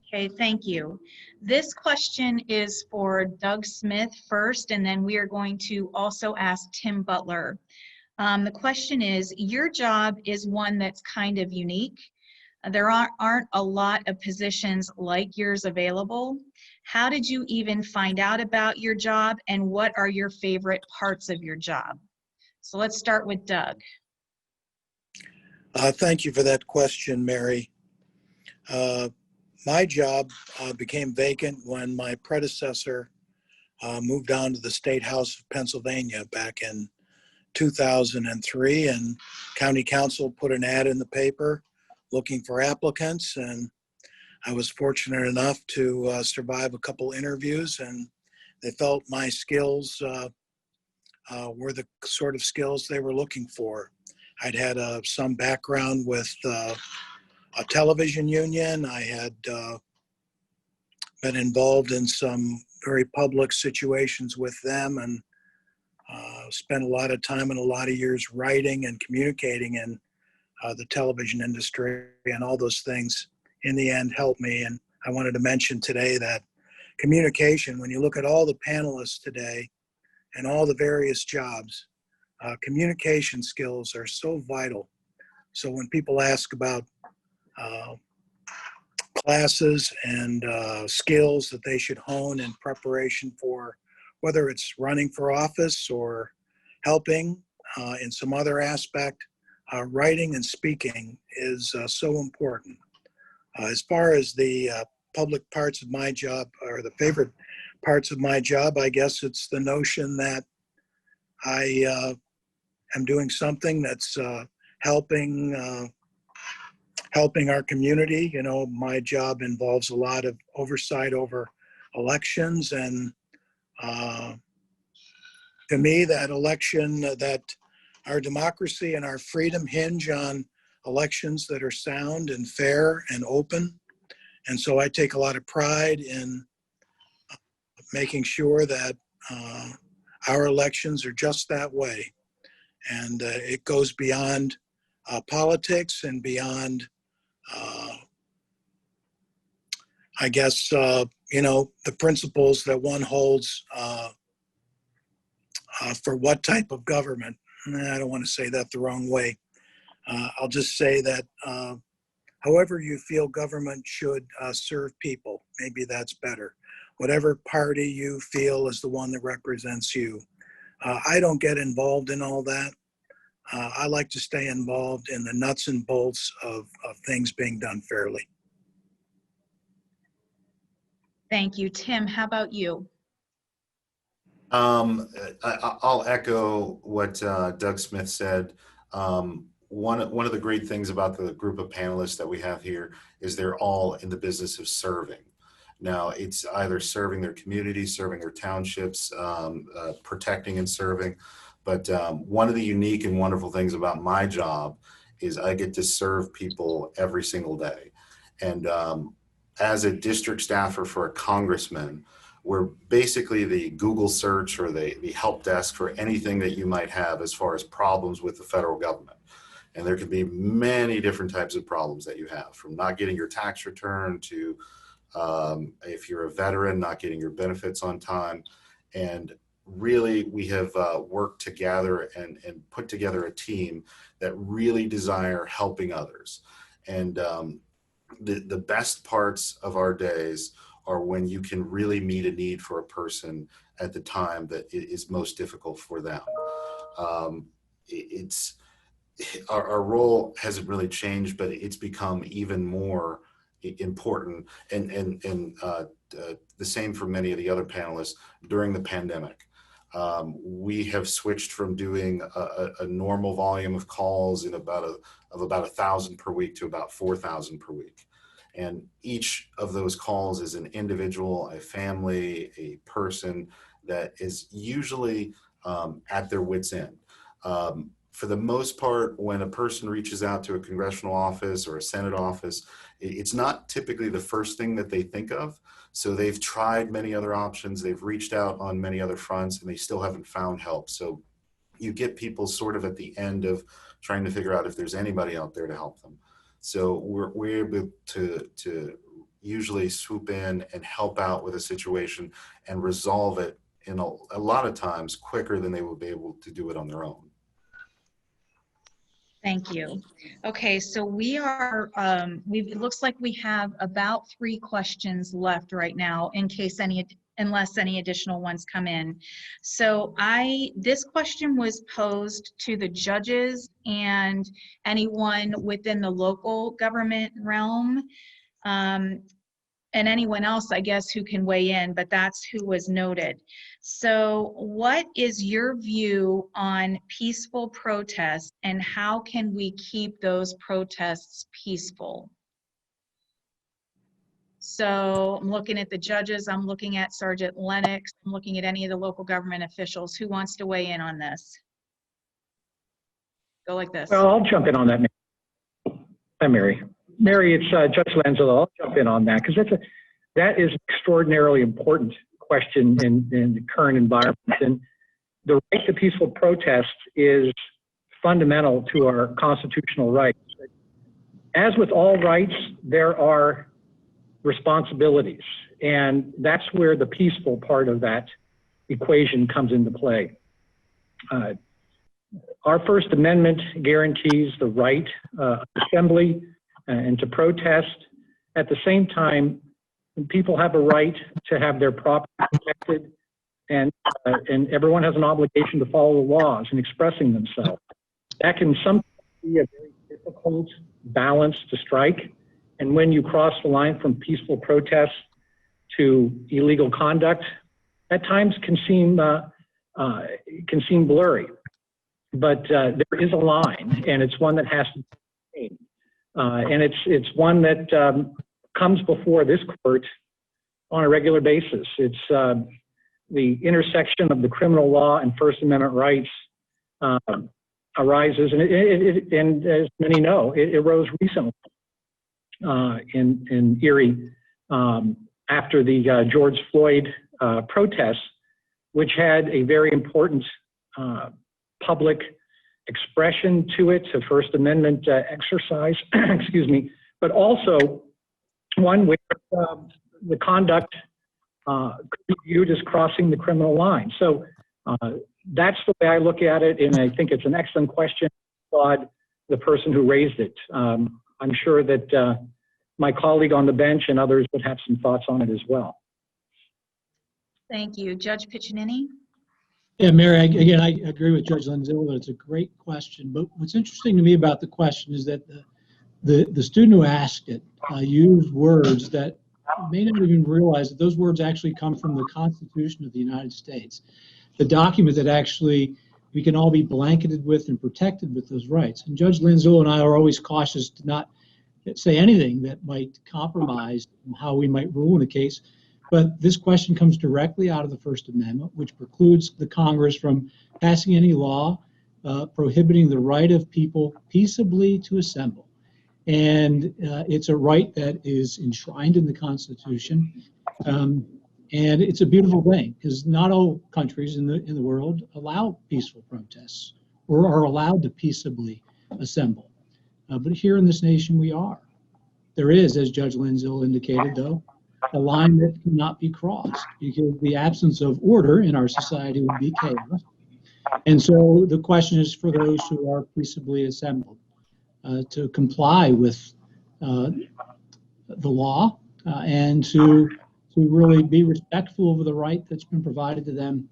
Okay, thank you. This question is for Doug Smith first, and then we are going to also ask Tim Butler. The question is, your job is one that's kind of unique. There aren't a lot of positions like yours available. How did you even find out about your job, and what are your favorite parts of your job? So let's start with Doug. Thank you for that question, Mary. My job became vacant when my predecessor moved on to the State House of Pennsylvania back in 2003, and County Council put an ad in the paper looking for applicants, and I was fortunate enough to survive a couple interviews, and they felt my skills were the sort of skills they were looking for. I'd had some background with a television union. I had been involved in some very public situations with them, and spent a lot of time and a lot of years writing and communicating in the television industry, and all those things in the end helped me. And I wanted to mention today that communication, when you look at all the panelists today and all the various jobs, communication skills are so vital. So when people ask about classes and skills that they should hone in preparation for, whether it's running for office or helping in some other aspect, writing and speaking is so important. As far as the public parts of my job, or the favorite parts of my job, I guess it's the notion that I am doing something that's helping our community. You know, my job involves a lot of oversight over elections, and to me, that election, that our democracy and our freedom hinge on elections that are sound and fair and open. And so I take a lot of pride in making sure that our elections are just that way. And it goes beyond politics and beyond, I guess, you know, the principles that one holds for what type of government. I don't want to say that the wrong way. I'll just say that however you feel government should serve people, maybe that's better. Whatever party you feel is the one that represents you. I don't get involved in all that. I like to stay involved in the nuts and bolts of things being done fairly. Thank you. Tim, how about you? I'll echo what Doug Smith said. One of the great things about the group of panelists that we have here is they're all in the business of serving. Now, it's either serving their communities, serving their townships, protecting and serving. But one of the unique and wonderful things about my job is I get to serve people every single day. And as a district staffer for a congressman, we're basically the Google search or the help desk for anything that you might have as far as problems with the federal government. And there can be many different types of problems that you have, from not getting your tax return to if you're a veteran, not getting your benefits on time. And really, we have worked together and put together a team that really desire helping others. And the best parts of our days are when you can really meet a need for a person at the time that it is most difficult for them. Our role hasn't really changed, but it's become even more important, and the same for many of the other panelists during the pandemic. We have switched from doing a normal volume of calls in about 1,000 per week to about 4,000 per week. And each of those calls is an individual, a family, a person that is usually at their wit's end. For the most part, when a person reaches out to a congressional office or a Senate office, it's not typically the first thing that they think of. So they've tried many other options, they've reached out on many other fronts, and they still haven't found help. So you get people sort of at the end of trying to figure out if there's anybody out there to help them. So we're able to usually swoop in and help out with a situation and resolve it in a lot of times quicker than they would be able to do it on their own. Thank you. Okay, so we are, it looks like we have about 3 questions left right now in case unless any additional ones come in. So this question was posed to the judges and anyone within the local government realm, and anyone else, I guess, who can weigh in, but that's who was noted. So what is your view on peaceful protests, and how can we keep those protests peaceful? So I'm looking at the judges, I'm looking at Sergeant Lenox, I'm looking at any of the local government officials. Who wants to weigh in on this? Go like this. Well, I'll jump in on that. Hi, Mary. Mary, it's Judge Lanzillo. I'll jump in on that because that is an extraordinarily important question in the current environment. And the right to peaceful protest is fundamental to our constitutional rights. As with all rights, there are responsibilities, and that's where the peaceful part of that equation comes into play. Our First Amendment guarantees the right of assembly and to protest. At the same time, people have a right to have their property protected, and everyone has an obligation to follow the laws in expressing themselves. That can sometimes be a very difficult balance to strike, and when you cross the line from peaceful protest to illegal conduct, at times can seem blurry. But there is a line, and it's one that has to be maintained. And it's one that comes before this court on a regular basis. It's the intersection of the criminal law and First Amendment rights arises, and as many know, it arose recently in Erie after the George Floyd protests, which had a very important public expression to it, a First Amendment exercise, excuse me, but also one where the conduct could be viewed as crossing the criminal line. So that's the way I look at it, and I think it's an excellent question. Applaud the person who raised it. I'm sure that my colleague on the bench and others would have some thoughts on it as well. Thank you. Judge Piccinini? Yeah, Mary, again, I agree with Judge Lanzillo that it's a great question. But what's interesting to me about the question is that the student who asked it used words that may not even realize that those words actually come from the Constitution of the United States, the document that actually we can all be blanketed with and protected with those rights. And Judge Lanzillo and I are always cautious to not say anything that might compromise how we might rule in a case. But this question comes directly out of the First Amendment, which precludes the Congress from passing any law prohibiting the right of people peaceably to assemble. And it's a right that is enshrined in the Constitution. And it's a beautiful thing because not all countries in the world allow peaceful protests or are allowed to peaceably assemble. But here in this nation, we are. There is, as Judge Lanzillo indicated, though, a line that cannot be crossed because the absence of order in our society would be chaos. And so the question is for those who are peaceably assembled to comply with the law and to really be respectful of the right that's been provided to them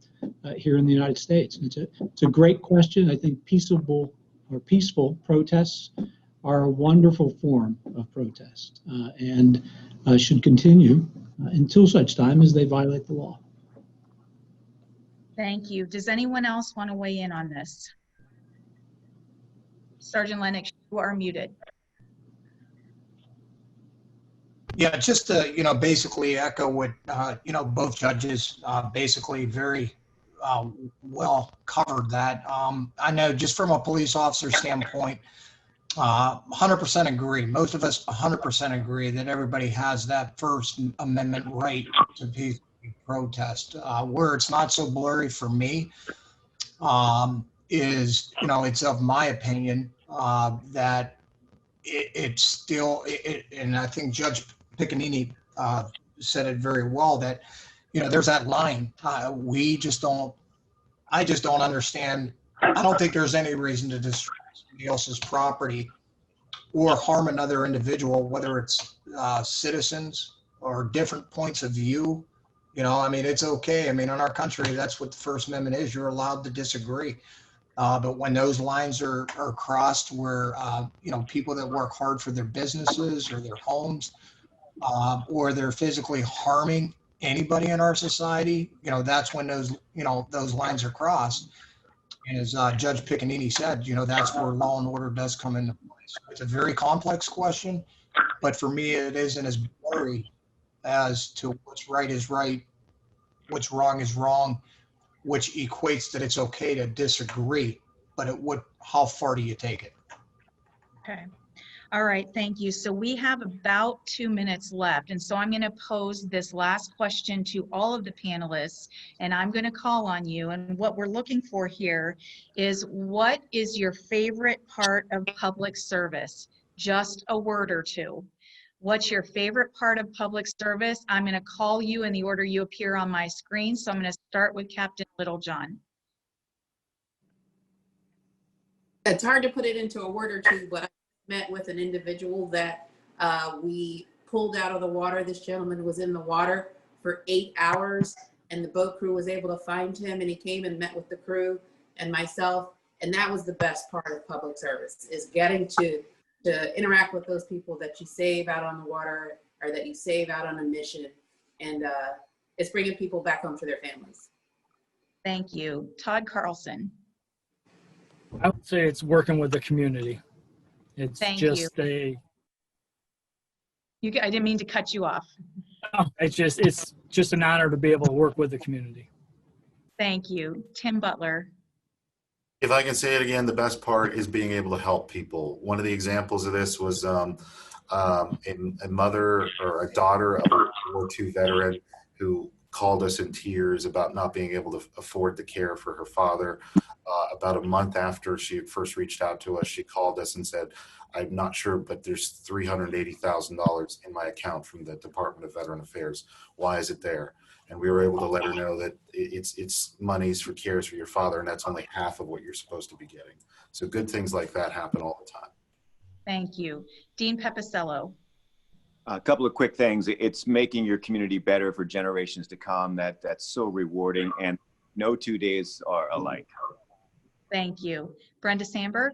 here in the United States. And it's a great question. I think peaceable or peaceful protests are a wonderful form of protest and should continue until such time as they violate the law. Thank you. Does anyone else want to weigh in on this? Sergeant Lenox, you are muted. Yeah, just to, basically echo what, both judges basically very well covered that. I know just from a police officer standpoint, 100% agree. Most of us 100% agree that everybody has that First Amendment right to peacefully protest. Where it's not so blurry for me is, it's of my opinion that it's still, and I think Judge Piccinini said it very well, that, there's that line. I just don't understand. I don't think there's any reason to destroy somebody else's property or harm another individual, whether it's citizens or different points of view. It's okay. In our country, that's what the First Amendment is. You're allowed to disagree. But when those lines are crossed where, people that work hard for their businesses or their homes, or they're physically harming anybody in our society, that's when those lines are crossed. And as Judge Piccinini said, that's where law and order does come into place. It's a very complex question, but for me, it isn't as blurry as to what's right is right, what's wrong is wrong, which equates that it's okay to disagree, but how far do you take it? Okay. All right, thank you. So we have about 2 minutes left. And so I'm going to pose this last question to all of the panelists, and I'm going to call on you. And what we're looking for here is, what is your favorite part of public service? Just a word or two. What's your favorite part of public service? I'm going to call you in the order you appear on my screen. So I'm going to start with Captain Littlejohn. It's hard to put it into a word or two, but I met with an individual that we pulled out of the water. This gentleman was in the water for 8 hours, and the boat crew was able to find him, and he came and met with the crew and myself. And that was the best part of public service, is getting to interact with those people that you save out on the water or that you save out on a mission. And it's bringing people back home to their families. Thank you. Todd Carlson. I would say it's working with the community. It's Thank just you. I didn't mean to cut you off. It's just an honor to be able to work with the community. Thank you. Tim Butler. If I can say it again, the best part is being able to help people. One of the examples of this was a mother or a daughter of a World War II veteran who called us in tears about not being able to afford the care for her father. About a month after she had first reached out to us, she called us and said, I'm not sure, but there's $380,000 in my account from the Department of Veteran Affairs. Why is it there? And we were able to let her know that it's monies for cares for your father, and that's only half of what you're supposed to be getting. So good things like that happen all the time. Thank you. Dean Pepicello. A couple of quick things. It's making your community better for generations to come. That's so rewarding, and no 2 days are alike. Thank you. Brenda Sandberg.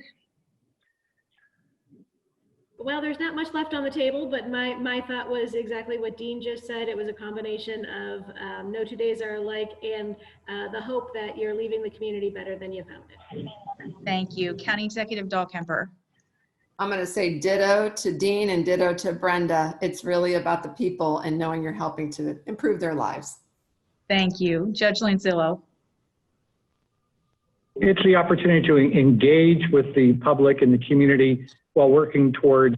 Well, there's not much left on the table, but my thought was exactly what Dean just said. It was a combination of no 2 days are alike and the hope that you're leaving the community better than you found it. Thank you. County Executive Dahlkemper. I'm going to say ditto to Dean and ditto to Brenda. It's really about the people and knowing you're helping to improve their lives. Thank you. Judge Lanzillo. It's the opportunity to engage with the public and the community while working towards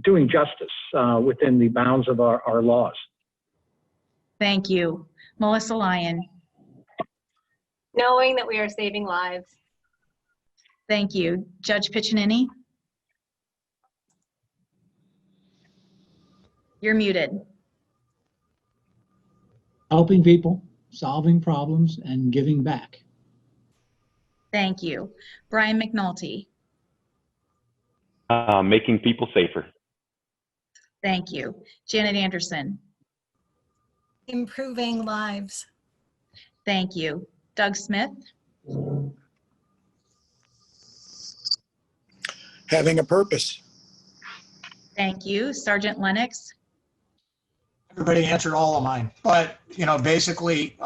doing justice within the bounds of our laws. Thank you. Melissa Lyon. Knowing that we are saving lives. Thank you. Judge Piccinini. You're muted. Helping people, solving problems, and giving back. Thank you. Brian McNulty. Making people safer. Thank you. Janet Anderson. Improving lives. Thank you. Doug Smith. Having a purpose. Thank you. Sergeant Lennox. Everybody answered all of mine, but basically,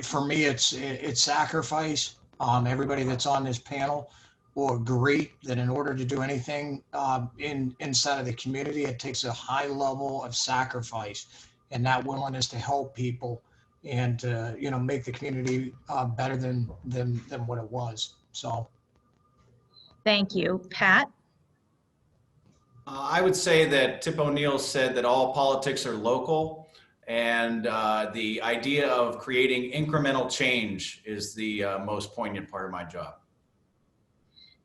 for me, it's sacrifice. Everybody that's on this panel will agree that in order to do anything inside of the community, it takes a high level of sacrifice and that willingness to help people and make the community better than what it was. So, thank you. Pat. I would say that Tip O'Neill said that all politics are local, and the idea of creating incremental change is the most poignant part of my job.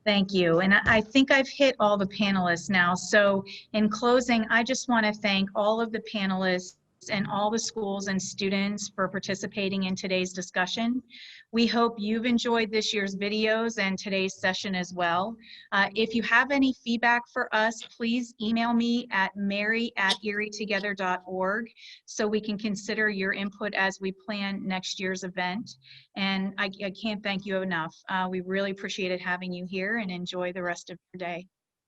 Thank you. And I think I've hit all the panelists now. So in closing, I just want to thank all of the panelists and all the schools and students for participating in today's discussion. We hope you've enjoyed this year's videos and today's session as well. If you have any feedback for us, please email me at mary@erietogether.org so we can consider your input as we plan next year's event. And I can't thank you enough. We really appreciated having you here, and enjoy the rest of your day.